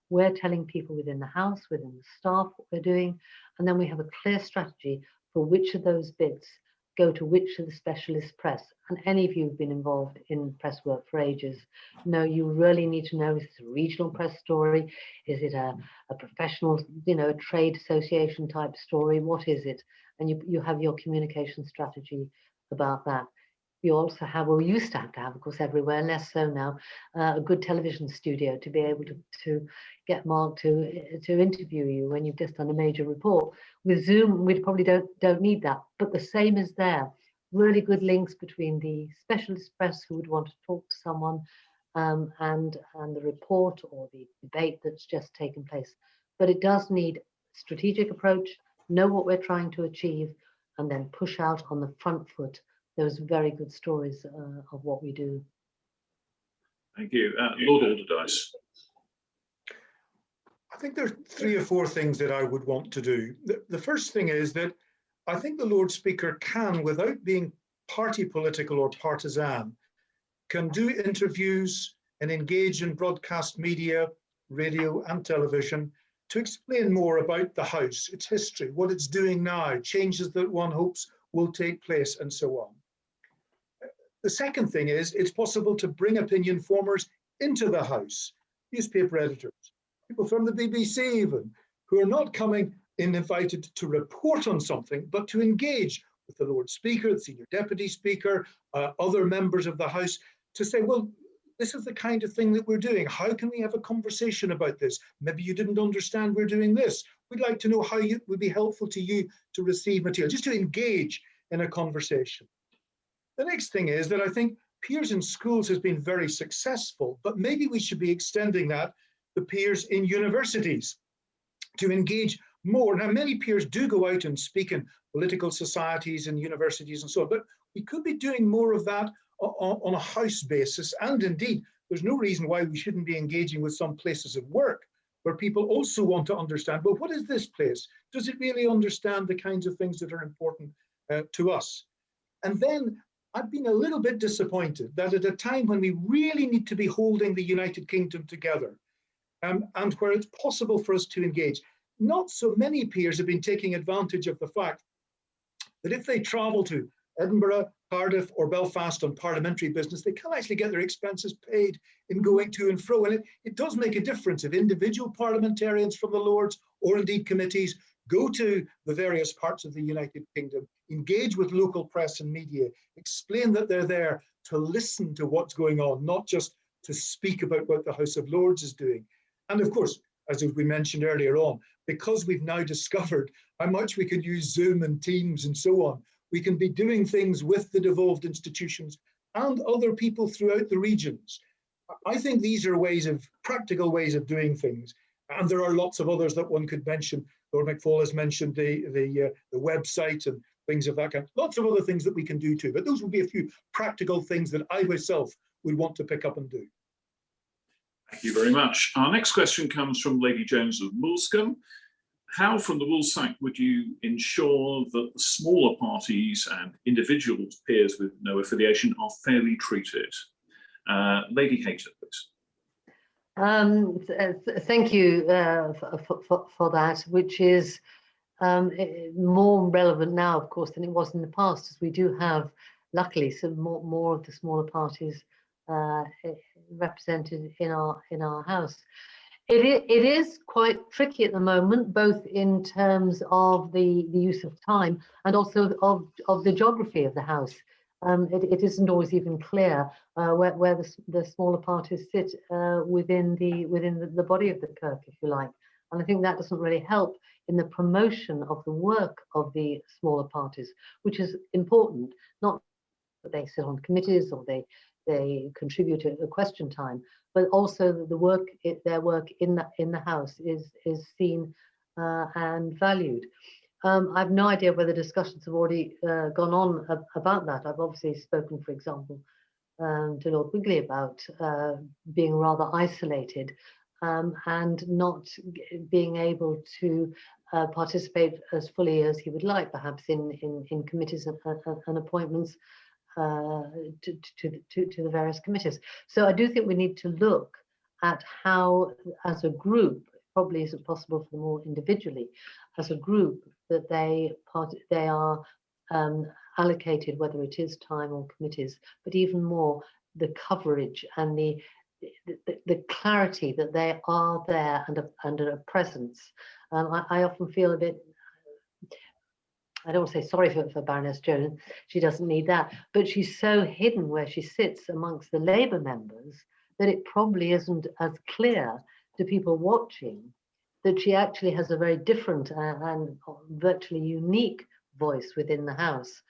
We're telling people within the House, within the staff, what we're doing, and then we have a clear strategy for which of those bits go to which of the specialist press. And any of you who've been involved in press work for ages know you really need to know, is it a regional press story? Is it a professional, you know, a trade association type story? What is it? And you have your communication strategy about that. You also have, well, we used to have, of course, everywhere, less so now, a good television studio to be able to get Mark to interview you when you've just done a major report. With Zoom, we probably don't need that, but the same is there. Really good links between the specialist press who would want to talk to someone and the report or the debate that's just taken place. But it does need strategic approach, know what we're trying to achieve, and then push out on the front foot those very good stories of what we do. Thank you. Lord Alderdice. I think there are 3 or 4 things that I would want to do. The first thing is that I think the Lord Speaker can, without being party political or partisan, can do interviews and engage in broadcast media, radio and television to explain more about the House, its history, what it's doing now, changes that one hopes will take place, and so on. The second thing is it's possible to bring opinion formers into the House, newspaper editors, people from the BBC even, who are not coming in invited to report on something, but to engage with the Lord Speaker, the Senior Deputy Speaker, other members of the House, to say, well, this is the kind of thing that we're doing. How can we have a conversation about this? Maybe you didn't understand we're doing this. We'd like to know how it would be helpful to you to receive material, just to engage in a conversation. The next thing is that I think Peers in schools has been very successful, but maybe we should be extending that to peers in universities to engage more. Now, many peers do go out and speak in political societies and universities and so on, but we could be doing more of that on a house basis. And indeed, there's no reason why we shouldn't be engaging with some places of work where people also want to understand, well, what is this place? Does it really understand the kinds of things that are important to us? And then I've been a little bit disappointed that at a time when we really need to be holding the United Kingdom together, and where it's possible for us to engage, not so many peers have been taking advantage of the fact that if they travel to Edinburgh, Cardiff or Belfast on parliamentary business, they can actually get their expenses paid in going to and fro. And it does make a difference if individual parliamentarians from the Lords or indeed committees go to the various parts of the United Kingdom, engage with local press and media, explain that they're there to listen to what's going on, not just to speak about what the House of Lords is doing. And of course, as we mentioned earlier on, because we've now discovered how much we could use Zoom and Teams and so on, we can be doing things with the devolved institutions and other people throughout the regions. I think these are practical ways of doing things. And there are lots of others that one could mention. Lord McFall has mentioned the website and things of that kind. Lots of other things that we can do too. But those would be a few practical things that I myself would want to pick up and do. Thank you very much. Our next question comes from Lady Jones of Moulscombe. How, from the Wool's side, would you ensure that the smaller parties and individual peers with no affiliation are fairly treated? Lady Hayter, please. Thank you for that, which is more relevant now, of course, than it was in the past, as we do have, luckily, some more of the smaller parties represented in our House. It is quite tricky at the moment, both in terms of the use of time and also of the geography of the House. It isn't always even clear where the smaller parties sit within the body of the Kirk, if you like. And I think that doesn't really help in the promotion of the work of the smaller parties, which is important, not that they sit on committees or they contribute to a question time, but also that their work in the House is seen and valued. I've no idea whether discussions have already gone on about that. I've obviously spoken, for example, to Lord Wigley about being rather isolated and not being able to participate as fully as he would like, perhaps in committees and appointments to the various committees. So I do think we need to look at how, as a group, probably isn't possible for them all individually, as a group, that they are allocated, whether it is time or committees, but even more the coverage and the clarity that they are there and a presence. I often feel a bit, I don't want to say sorry for Baroness Jones, she doesn't need that, but she's so hidden where she sits amongst the Labour members that it probably isn't as clear to people watching that she actually has a very different and virtually unique voice within the House,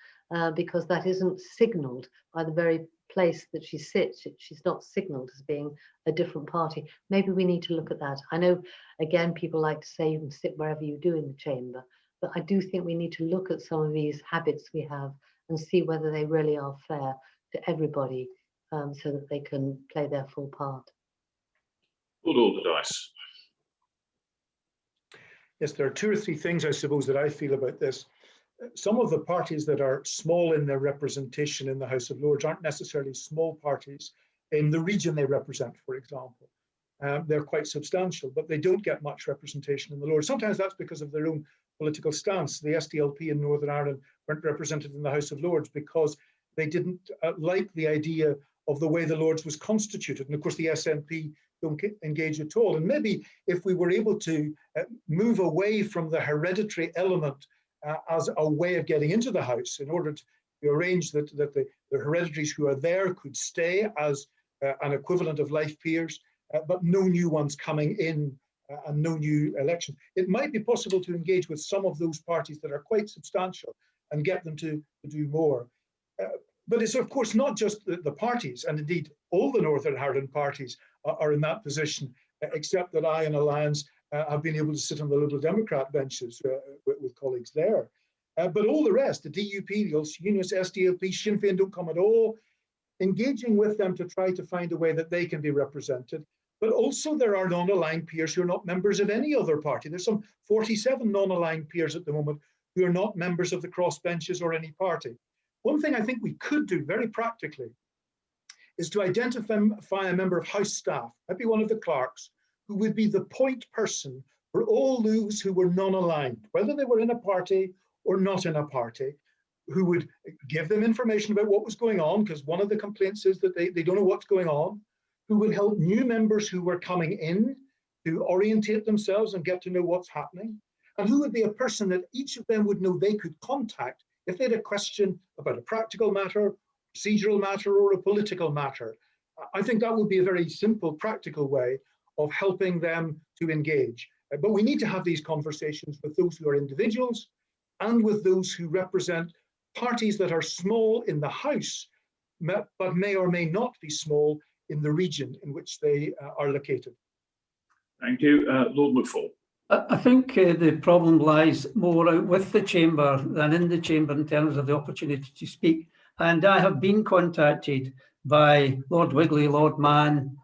because that isn't signalled by the very place that she sits. She's not signalled as being a different party. Maybe we need to look at that. I know, again, people like to say you can sit wherever you do in the chamber, but I do think we need to look at some of these habits we have and see whether they really are fair to everybody, so that they can play their full part. Lord Alderdice. Yes, there are two or three things, I suppose, that I feel about this. Some of the parties that are small in their representation in the House of Lords aren't necessarily small parties in the region they represent, for example. They're quite substantial, but they don't get much representation in the Lords. Sometimes that's because of their own political stance. The SDLP in Northern Ireland weren't represented in the House of Lords because they didn't like the idea of the way the Lords was constituted. And of course, the SNP don't engage at all. And maybe if we were able to move away from the hereditary element as a way of getting into the House, in order to arrange that the hereditaries who are there could stay as an equivalent of life peers, but no new ones coming in and no new election. It might be possible to engage with some of those parties that are quite substantial and get them to do more. But it's of course not just the parties, and indeed all the Northern Ireland parties are in that position, except that I and Alliance I've been able to sit on the Liberal Democrat benches with colleagues there. But all the rest, the DUP, the Unionists, SDLP, Sinn Féin don't come at all, engaging with them to try to find a way that they can be represented. But also there are non-aligned peers who are not members of any other party. There's some 47 non-aligned peers at the moment who are not members of the crossbenches or any party. One thing I think we could do very practically is to identify a member of House staff, maybe one of the clerks, who would be the point person for all those who were non-aligned, whether they were in a party or not in a party, who would give them information about what was going on, because one of the complaints is that they don't know what's going on, who would help new members who were coming in to orientate themselves and get to know what's happening, and who would be a person that each of them would know they could contact if they had a question about a practical matter, procedural matter, or a political matter. I think that would be a very simple, practical way of helping them to engage. But we need to have these conversations with those who are individuals and with those who represent parties that are small in the House, but may or may not be small in the region in which they are located. Thank you. Lord McFall. I think the problem lies more out with the chamber than in the chamber in terms of the opportunity to speak. And I have been contacted by Lord Wigley, Lord Mann,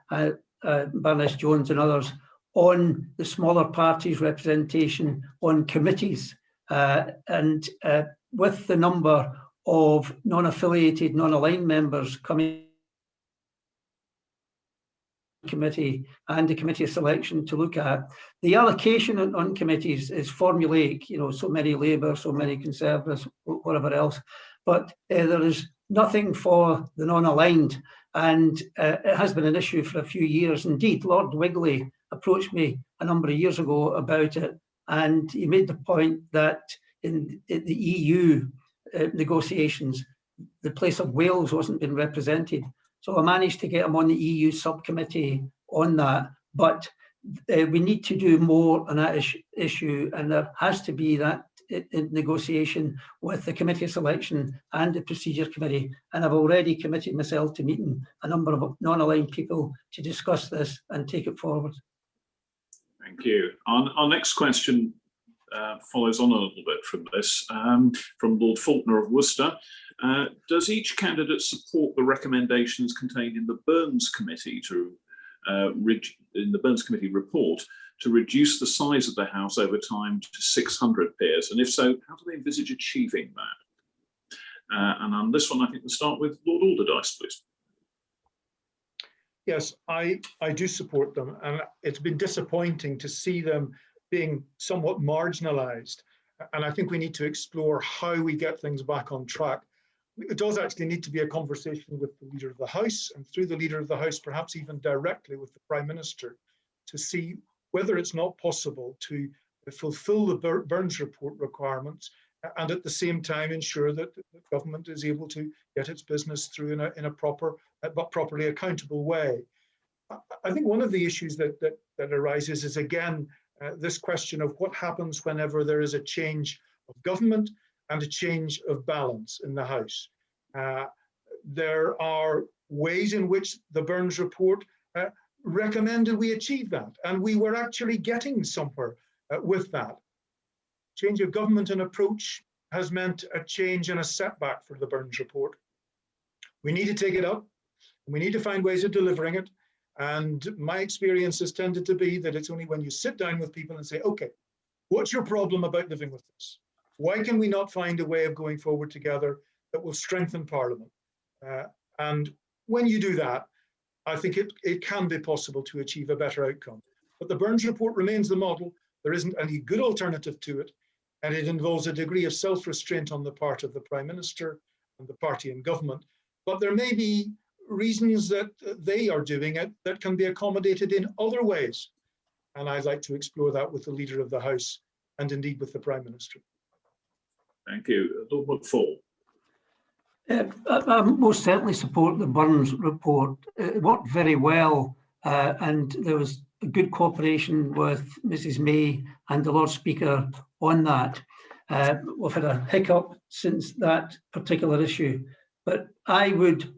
Baroness Jones and others on the smaller parties' representation on committees. And with the number of non-affiliated, non-aligned members coming committee and the committee of selection to look at, the allocation on committees is formulaic, so many Labour, so many Conservatives, whatever else, but there is nothing for the non-aligned, and it has been an issue for a few years. Indeed, Lord Wigley approached me a number of years ago about it, and he made the point that in the EU negotiations, the place of Wales wasn't being represented. So I managed to get him on the EU subcommittee on that, but we need to do more on that issue, and there has to be that in negotiation with the committee of selection and the procedure committee. And I've already committed myself to meeting a number of non-aligned people to discuss this and take it forward. Thank you. Our next question follows on a little bit from this, from Lord Faulkner of Worcester. Does each candidate support the recommendations contained in the Burns Committee report to reduce the size of the House over time to 600 peers? And if so, how do they envisage achieving that? And on this one, I think we'll start with Lord Alderdice, please. Yes, I do support them, and it's been disappointing to see them being somewhat marginalised. And I think we need to explore how we get things back on track. It does actually need to be a conversation with the Leader of the House, and through the Leader of the House, perhaps even directly with the Prime Minister, to see whether it's not possible to fulfil the Burns report requirements and at the same time ensure that the government is able to get its business through in a proper but properly accountable way. I think one of the issues that arises is, again, this question of what happens whenever there is a change of government and a change of balance in the House. There are ways in which the Burns report recommended we achieve that, and we were actually getting somewhere with that. Change of government and approach has meant a change and a setback for the Burns report. We need to take it up, and we need to find ways of delivering it. And my experience has tended to be that it's only when you sit down with people and say, okay, what's your problem about living with this? Why can we not find a way of going forward together that will strengthen Parliament? And when you do that, I think it can be possible to achieve a better outcome. But the Burns report remains the model. There isn't any good alternative to it. And it involves a degree of self-restraint on the part of the Prime Minister and the party in government. But there may be reasons that they are doing it that can be accommodated in other ways. And I'd like to explore that with the Leader of the House and indeed with the Prime Minister. Thank you. Lord McFall. I most certainly support the Burns report. It worked very well, and there was a good cooperation with Mrs. May and the Lord Speaker on that. We've had a hiccup since that particular issue, but I would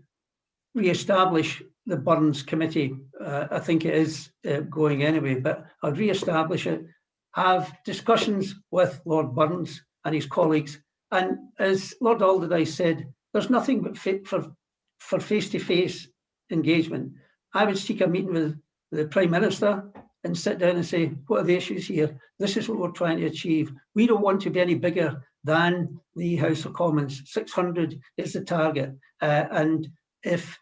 re-establish the Burns Committee I think it is going anyway, but I'd re-establish it, have discussions with Lord Burns and his colleagues. And as Lord Alderdice said, there's nothing but fit for face-to-face engagement. I would seek a meeting with the Prime Minister and sit down and say, what are the issues here? This is what we're trying to achieve. We don't want to be any bigger than the House of Commons. 600 is the target. And if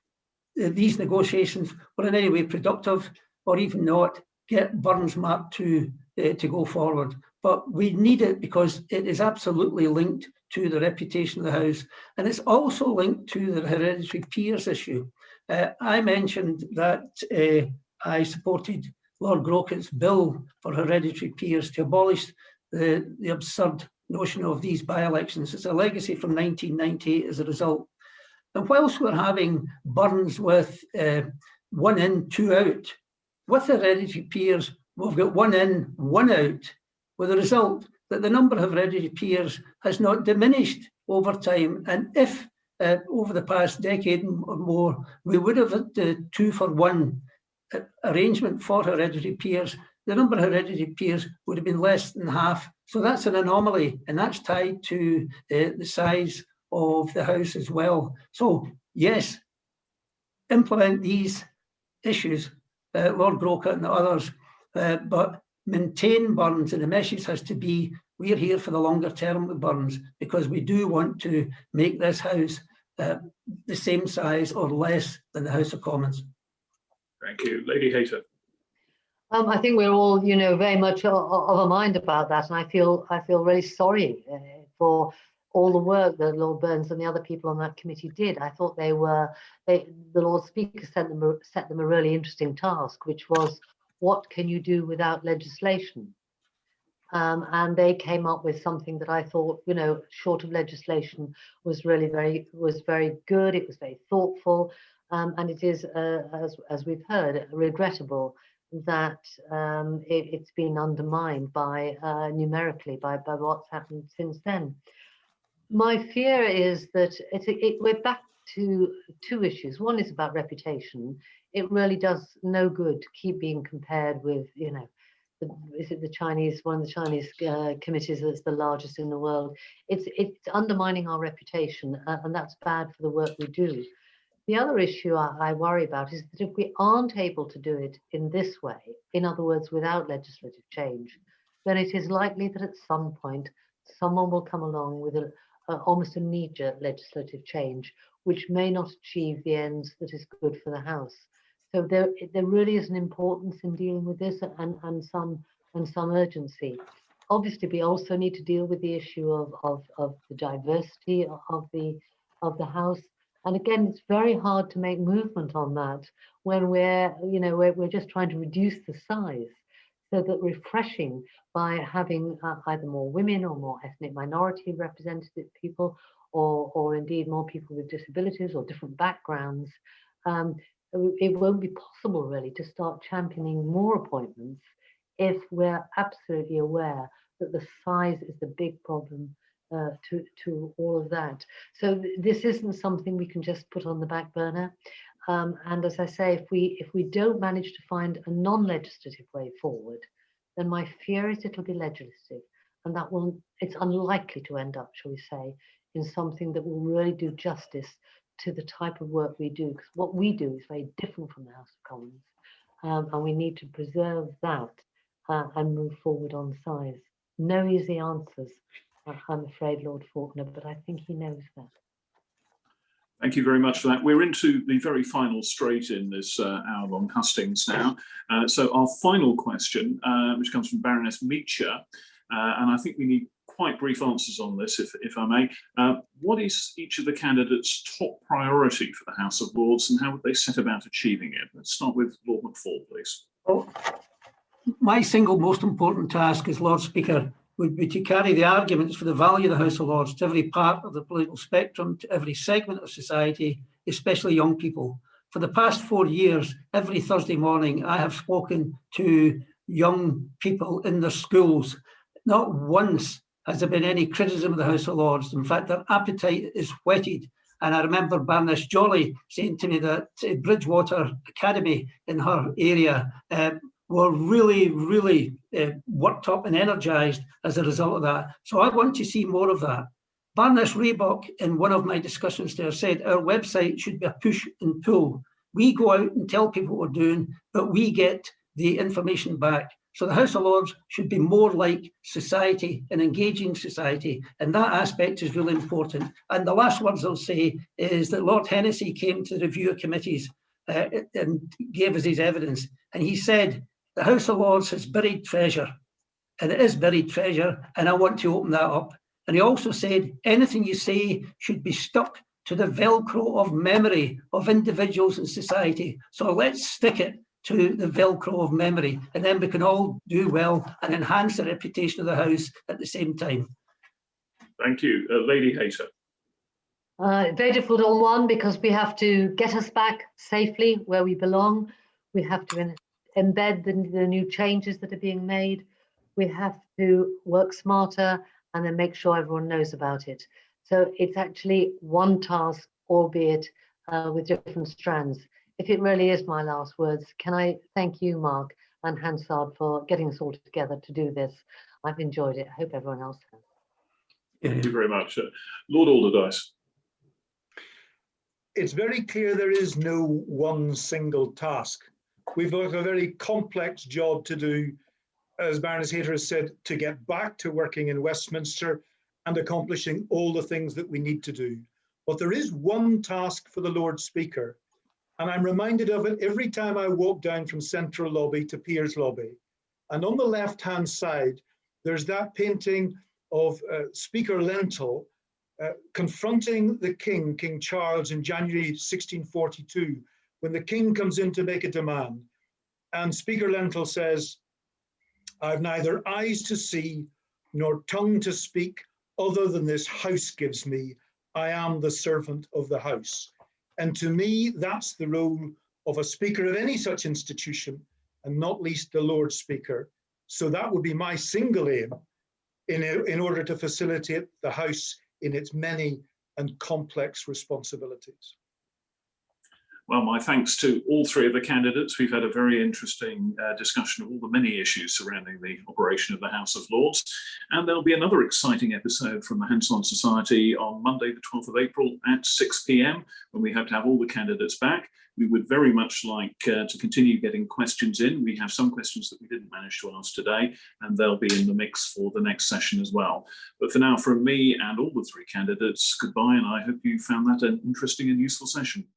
these negotiations were in any way productive or even not, get Burns Mark 2 to go forward. But we need it because it is absolutely linked to the reputation of the House. And it's also linked to the Hereditary Peers issue. I mentioned that I supported Lord Grokett's bill for Hereditary Peers to abolish the absurd notion of these by-elections. It's a legacy from 1998 as a result. And whilst we're having Burns with 1 in, 2 out, with Hereditary Peers, we've got 1 in, 1 out, with the result that the number of Hereditary Peers has not diminished over time. And if over the past decade or more, we would have had the 2-for-1 arrangement for Hereditary Peers, the number of Hereditary Peers would have been less than half. So that's an anomaly, and that's tied to the size of the House as well. So yes, implement these issues, Lord Grokett and the others, but maintain Burns, and the message has to be, we're here for the longer term with Burns, because we do want to make this House the same size or less than the House of Commons. Thank you. Lady Hayter. I think we're all, very much of a mind about that, and I feel really sorry for all the work that Lord Burns and the other people on that committee did. I thought the Lord Speaker set them a really interesting task, which was, what can you do without legislation? And they came up with something that I thought, short of legislation, was very good. It was very thoughtful, and it is, as we've heard, regrettable that it's been undermined by numerically by what's happened since then. My fear is that we're back to 2 issues. One is about reputation. It really does no good to keep being compared with, is it the Chinese, one of the Chinese committees that's the largest in the world. It's undermining our reputation, and that's bad for the work we do. The other issue I worry about is that if we aren't able to do it in this way, in other words, without legislative change, then it is likely that at some point someone will come along with almost a knee-jerk legislative change, which may not achieve the ends that is good for the House. So there really is an importance in dealing with this, and some urgency. Obviously, we also need to deal with the issue of the diversity of the House. And again, it's very hard to make movement on that when we're just trying to reduce the size. So that refreshing by having either more women or more ethnic minority representative people, or indeed more people with disabilities or different backgrounds, it won't be possible really to start championing more appointments if we're absolutely aware that the size is the big problem to all of that. So this isn't something we can just put on the back burner. And as I say, if we don't manage to find a non-legislative way forward, then my fear is it'll be legislative, and it's unlikely to end up, shall we say, in something that will really do justice to the type of work we do. Because what we do is very different from the House of Commons, and we need to preserve that and move forward on size. No easy answers, I'm afraid, Lord Faulkner, but I think he knows that. Thank you very much for that. We're into the very final straight in this hour-long hustings now. So our final question, which comes from Baroness Meacher, and I think we need quite brief answers on this, if I may. What is each of the candidates' top priority for the House of Lords, and how would they set about achieving it? Let's start with Lord McFall, please. Well, my single most important task as Lord Speaker would be to carry the arguments for the value of the House of Lords to every part of the political spectrum, to every segment of society, especially young people. For the past 4 years, every Thursday morning, I have spoken to young people in their schools. Not once has there been any criticism of the House of Lords. In fact, their appetite is whetted And I remember Baroness Jolly saying to me that Bridgewater Academy in her area were really worked up and energised as a result of that. So I want to see more of that. Baroness Raybuck, in one of my discussions there, said our website should be a push and pull. We go out and tell people what we're doing, but we get the information back. So the House of Lords should be more like society, an engaging society, and that aspect is really important. And the last words I'll say is that Lord Hennessy came to the review committees and gave us his evidence, and he said, the House of Lords has buried treasure, and it is buried treasure, and I want to open that up. And he also said, anything you say should be stuck to the Velcro of memory of individuals in society. So let's stick it to the Velcro of memory, and then we can all do well and enhance the reputation of the House at the same time. Thank you. Lady Hayter. Very difficult on one, because we have to get us back safely where we belong. We have to embed the new changes that are being made. We have to work smarter and then make sure everyone knows about it. So it's actually one task, albeit with different strands. If it really is my last words, can I thank you, Mark and Hansard, for getting us all together to do this. I've enjoyed it. I hope everyone else has. Thank you very much. Lord Alderdice. It's very clear there is no one single task. We've got a very complex job to do, as Baroness Hayter has said, to get back to working in Westminster and accomplishing all the things that we need to do. But there is one task for the Lord Speaker, and I'm reminded of it every time I walk down from Central Lobby to Peers Lobby. And on the left-hand side, there's that painting of Speaker Lentil confronting the King, King Charles, in January 1642, when the King comes in to make a demand. And Speaker Lentil says, I've neither eyes to see nor tongue to speak other than this House gives me. I am the servant of the House. And to me, that's the role of a Speaker of any such institution, and not least the Lord Speaker. So that would be my single aim in order to facilitate the House in its many and complex responsibilities. Well, my thanks to all three of the candidates. We've had a very interesting discussion of all the many issues surrounding the operation of the House of Lords. And there'll be another exciting episode from the Hansard Society on Monday, the 12th of April at 6 p.m, when we hope to have all the candidates back. We would very much like to continue getting questions in. We have some questions that we didn't manage to ask today, and they'll be in the mix for the next session as well. But for now, from me and all the three candidates, goodbye, and I hope you found that an interesting and useful session.